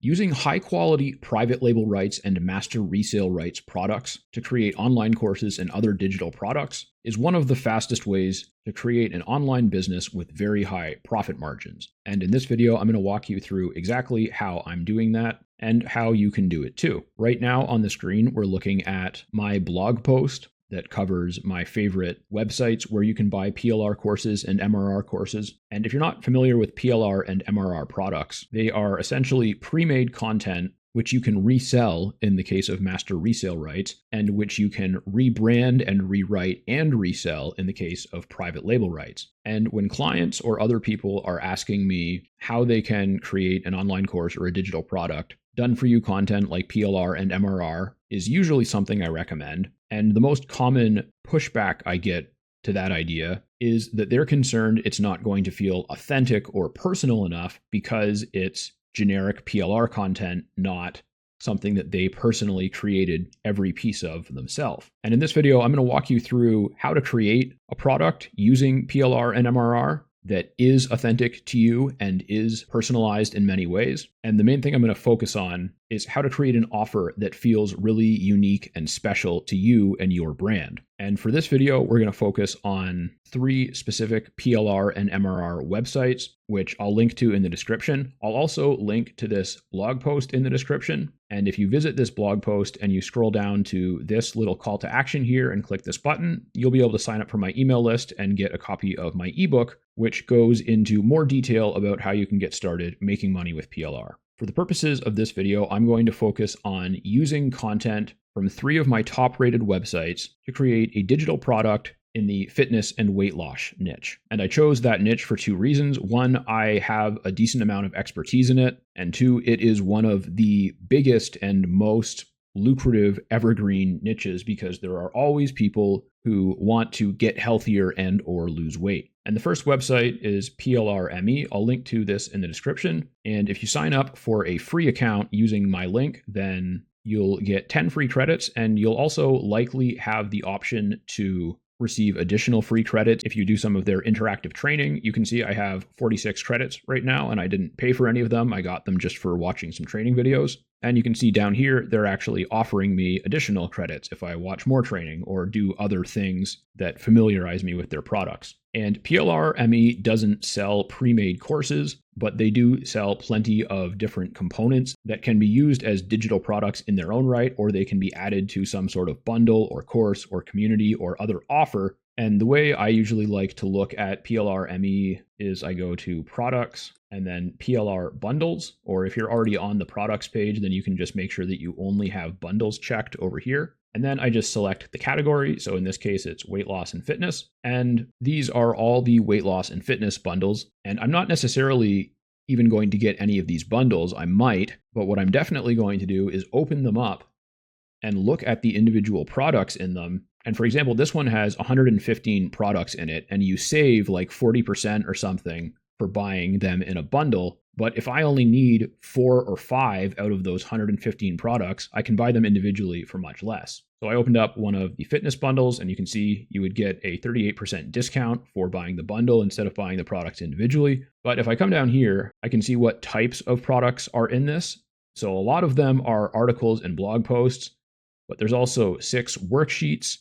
Using high-quality private label rights and master resale rights products to create online courses and other digital products is one of the fastest ways to create an online business with very high profit margins. And in this video, I'm going to walk you through exactly how I'm doing that and how you can do it too. Right now on the screen, we're looking at my blog post that covers my favorite websites where you can buy PLR courses and MRR courses. And if you're not familiar with PLR and MRR products, they are essentially pre-made content which you can resell in the case of master resale rights, and which you can rebrand and rewrite and resell in the case of private label rights. And when clients or other people are asking me how they can create an online course or a digital product, done for you content like PLR and MRR is usually something I recommend. And the most common pushback I get to that idea is that they're concerned it's not going to feel authentic or personal enough because it's generic PLR content, not something that they personally created every piece of themselves. And in this video, I'm going to walk you through how to create a product using PLR and MRR that is authentic to you and is personalized in many ways. And the main thing I'm going to focus on is how to create an offer that feels really unique and special to you and your brand. And for this video, we're going to focus on 3 specific PLR and MRR websites, which I'll link to in the description. I'll also link to this blog post in the description. And if you visit this blog post and you scroll down to this little call to action here and click this button, you'll be able to sign up for my email list and get a copy of my ebook, which goes into more detail about how you can get started making money with PLR. For the purposes of this video, I'm going to focus on using content from 3 of my top-rated websites to create a digital product in the fitness and weight loss niche. And I chose that niche for 2 reasons. 1, I have a decent amount of expertise in it. And 2, it is one of the biggest and most lucrative evergreen niches because there are always people who want to get healthier and or lose weight. And the first website is PLR.me. I'll link to this in the description. And if you sign up for a free account using my link, then you'll get 10 free credits, and you'll also likely have the option to receive additional free credits if you do some of their interactive training. You can see I have 46 credits right now, and I didn't pay for any of them. I got them just for watching some training videos. And you can see down here, they're actually offering me additional credits if I watch more training or do other things that familiarize me with their products. And PLR.me doesn't sell pre-made courses, but they do sell plenty of different components that can be used as digital products in their own right, or they can be added to some sort of bundle or course or community or other offer. And the way I usually like to look at PLR.me is I go to products and then PLR bundles, or if you're already on the products page, then you can just make sure that you only have bundles checked over here. And then I just select the category. So in this case, it's weight loss and fitness. And these are all the weight loss and fitness bundles. And I'm not necessarily even going to get any of these bundles. I might, but what I'm definitely going to do is open them up and look at the individual products in them. And for example, this one has 115 products in it, and you save like 40% or something for buying them in a bundle. But if I only need 4 or 5 out of those 115 products, I can buy them individually for much less. So I opened up one of the fitness bundles, and you can see you would get a 38% discount for buying the bundle instead of buying the products individually. But if I come down here, I can see what types of products are in this. So a lot of them are articles and blog posts, but there's also 6 worksheets,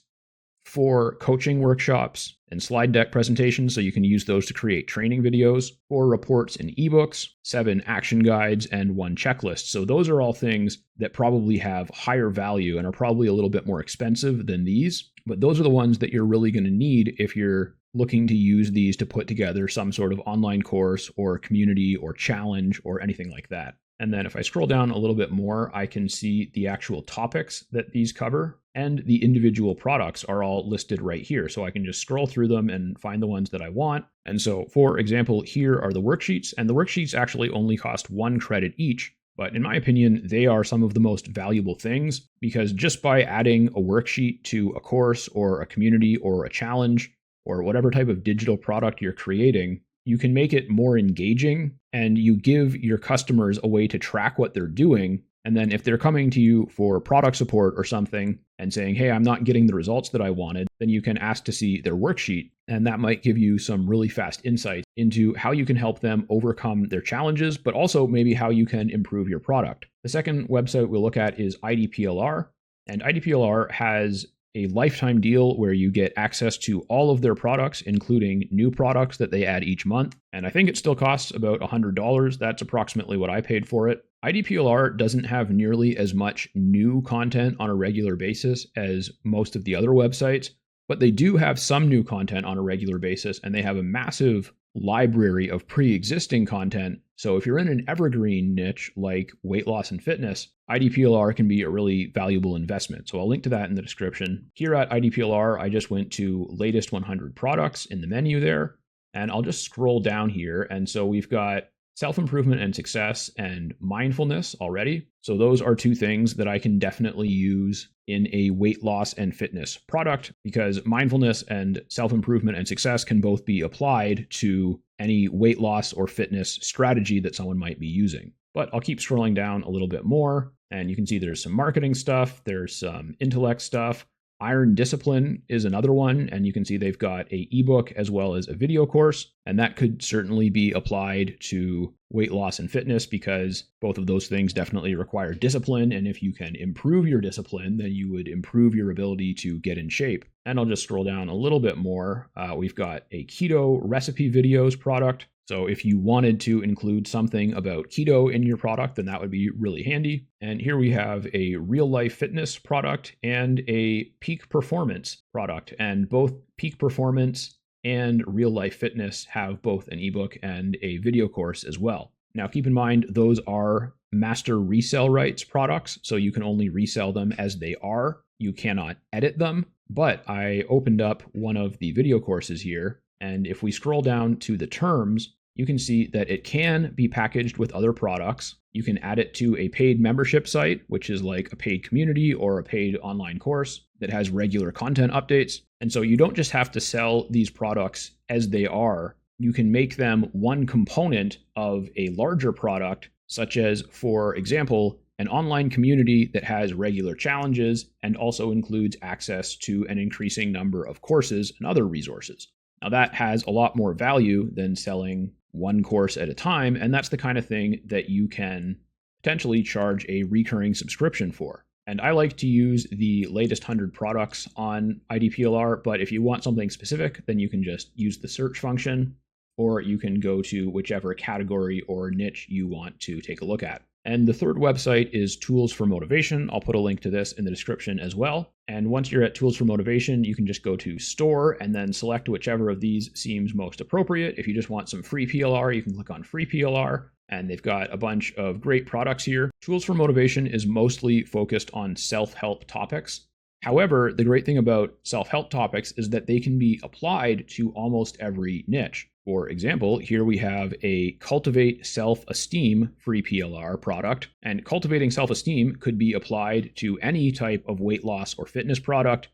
4 coaching workshops, and slide deck presentations, so you can use those to create training videos, 4 reports and ebooks, 7 action guides, and 1 checklist. So those are all things that probably have higher value and are probably a little bit more expensive than these, but those are the ones that you're really going to need if you're looking to use these to put together some sort of online course or community or challenge or anything like that. And then if I scroll down a little bit more, I can see the actual topics that these cover, and the individual products are all listed right here. So I can just scroll through them and find the ones that I want. And so for example, here are the worksheets, and the worksheets actually only cost 1 credit each. But in my opinion, they are some of the most valuable things, because just by adding a worksheet to a course or a community or a challenge or whatever type of digital product you're creating, you can make it more engaging, and you give your customers a way to track what they're doing. And then if they're coming to you for product support or something and saying, hey, I'm not getting the results that I wanted, then you can ask to see their worksheet. And that might give you some really fast insight into how you can help them overcome their challenges, but also maybe how you can improve your product. The second website we'll look at is IDPLR. And IDPLR has a lifetime deal where you get access to all of their products, including new products that they add each month. And I think it still costs about $100. That's approximately what I paid for it. IDPLR doesn't have nearly as much new content on a regular basis as most of the other websites, but they do have some new content on a regular basis, and they have a massive library of pre-existing content. So if you're in an evergreen niche like weight loss and fitness, IDPLR can be a really valuable investment. So I'll link to that in the description. Here at IDPLR, I just went to latest 100 products in the menu there, and I'll just scroll down here. And so we've got self-improvement and success and mindfulness already. So those are two things that I can definitely use in a weight loss and fitness product, because mindfulness and self-improvement and success can both be applied to any weight loss or fitness strategy that someone might be using. But I'll keep scrolling down a little bit more, and you can see there's some marketing stuff, there's some intellect stuff. Iron Discipline is another one, and you can see they've got an ebook as well as a video course, and that could certainly be applied to weight loss and fitness, because both of those things definitely require discipline, and if you can improve your discipline, then you would improve your ability to get in shape. And I'll just scroll down a little bit more. We've got a keto recipe videos product. So if you wanted to include something about keto in your product, then that would be really handy. And here we have a real life fitness product and a peak performance product. And both peak performance and real life fitness have both an ebook and a video course as well. Now, keep in mind, those are master resell rights products, so you can only resell them as they are. You cannot edit them. But I opened up one of the video courses here, and if we scroll down to the terms, you can see that it can be packaged with other products. You can add it to a paid membership site, which is like a paid community or a paid online course that has regular content updates. And so you don't just have to sell these products as they are. You can make them one component of a larger product, such as, for example, an online community that has regular challenges and also includes access to an increasing number of courses and other resources. Now that has a lot more value than selling one course at a time, and that's the kind of thing that you can potentially charge a recurring subscription for. And I like to use the latest 100 products on IDPLR, but if you want something specific, then you can just use the search function, or you can go to whichever category or niche you want to take a look at. And the third website is Tools for Motivation. I'll put a link to this in the description as well. And once you're at Tools for Motivation, you can just go to Store and then select whichever of these seems most appropriate. If you just want some free PLR, you can click on Free PLR. And they've got a bunch of great products here. Tools for Motivation is mostly focused on self-help topics. However, the great thing about self-help topics is that they can be applied to almost every niche. For example, here we have a Cultivate Self-Esteem free PLR product, and cultivating self-esteem could be applied to any type of weight loss or fitness product.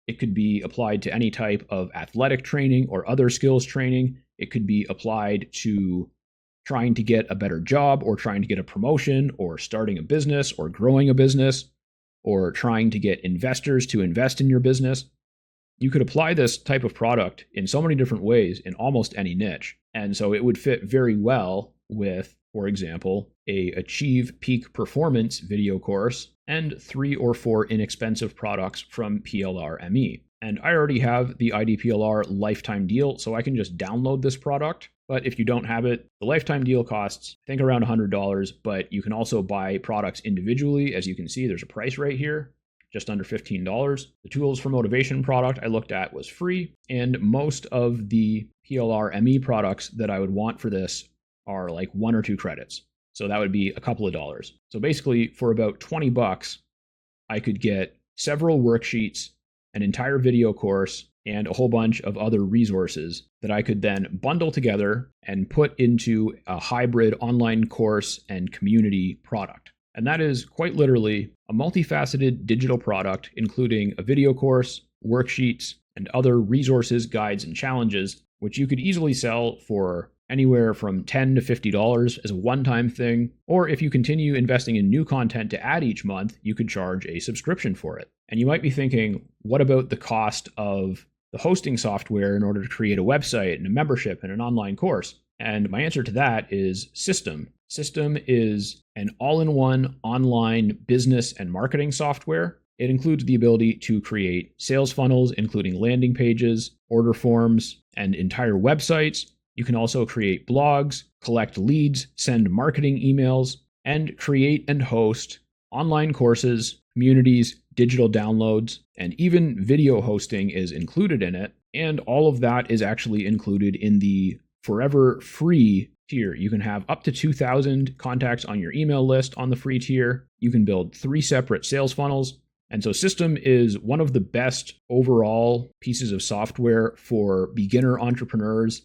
It could be applied to any type of athletic training or other skills training. It could be applied to trying to get a better job or trying to get a promotion or starting a business or growing a business or trying to get investors to invest in your business. You could apply this type of product in so many different ways in almost any niche. And so it would fit very well with, for example, a Achieve Peak Performance video course and 3 or 4 inexpensive products from PLR ME. And I already have the IDPLR lifetime deal, so I can just download this product. But if you don't have it, the lifetime deal costs, I think, around $100, but you can also buy products individually. As you can see, there's a price right here, just under $15. The Tools for Motivation product I looked at was free, and most of the PLR ME products that I would want for this are like 1 or 2 credits. So that would be a couple of dollars. So basically, for about $20, I could get several worksheets, an entire video course, and a whole bunch of other resources that I could then bundle together and put into a hybrid online course and community product. And that is quite literally a multifaceted digital product, including a video course, worksheets, and other resources, guides, and challenges, which you could easily sell for anywhere from $10 to $50 as a one-time thing, or if you continue investing in new content to add each month, you could charge a subscription for it. And you might be thinking, what about the cost of the hosting software in order to create a website and a membership and an online course? And my answer to that is System. System is an all-in-one online business and marketing software. It includes the ability to create sales funnels, including landing pages, order forms, and entire websites. You can also create blogs, collect leads, send marketing emails, and create and host online courses, communities, digital downloads, and even video hosting is included in it. And all of that is actually included in the forever free tier. You can have up to 2,000 contacts on your email list on the free tier. You can build 3 separate sales funnels. And so System is one of the best overall pieces of software for beginner entrepreneurs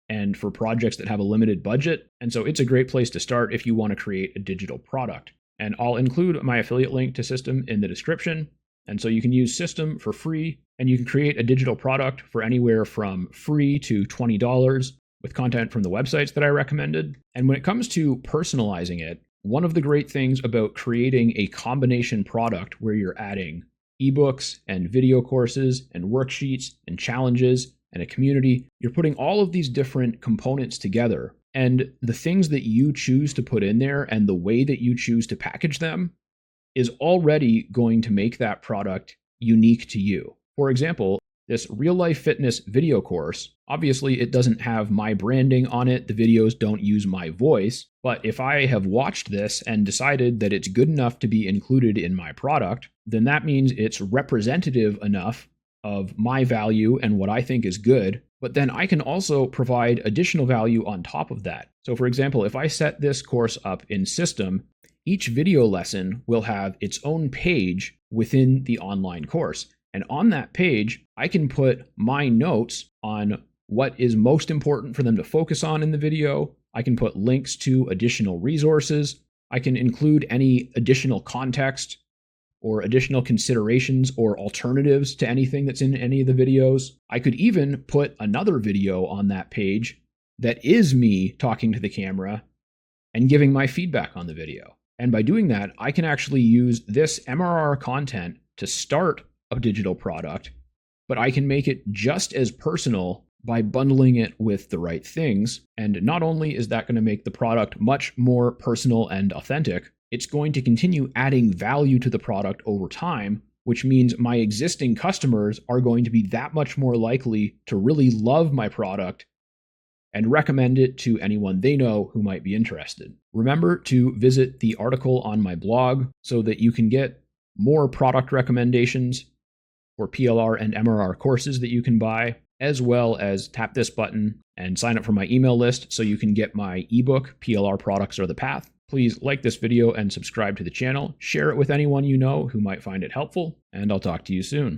and for projects that have a limited budget. And so it's a great place to start if you want to create a digital product. And I'll include my affiliate link to System in the description. And so you can use System for free, and you can create a digital product for anywhere from free to $20 with content from the websites that I recommended. And when it comes to personalizing it, one of the great things about creating a combination product where you're adding ebooks and video courses and worksheets and challenges and a community, you're putting all of these different components together. And the things that you choose to put in there and the way that you choose to package them is already going to make that product unique to you. For example, this real life fitness video course, obviously it doesn't have my branding on it. The videos don't use my voice. But if I have watched this and decided that it's good enough to be included in my product, then that means it's representative enough of my value and what I think is good. But then I can also provide additional value on top of that. So for example, if I set this course up in System, each video lesson will have its own page within the online course. And on that page, I can put my notes on what is most important for them to focus on in the video. I can put links to additional resources. I can include any additional context or additional considerations or alternatives to anything that's in any of the videos. I could even put another video on that page that is me talking to the camera and giving my feedback on the video. And by doing that, I can actually use this MRR content to start a digital product, but I can make it just as personal by bundling it with the right things. And not only is that going to make the product much more personal and authentic, it's going to continue adding value to the product over time, which means my existing customers are going to be that much more likely to really love my product and recommend it to anyone they know who might be interested. Remember to visit the article on my blog so that you can get more product recommendations for PLR and MRR courses that you can buy, as well as tap this button and sign up for my email list so you can get my ebook, PLR Products Are the Path. Please like this video and subscribe to the channel. Share it with anyone you know who might find it helpful, and I'll talk to you soon.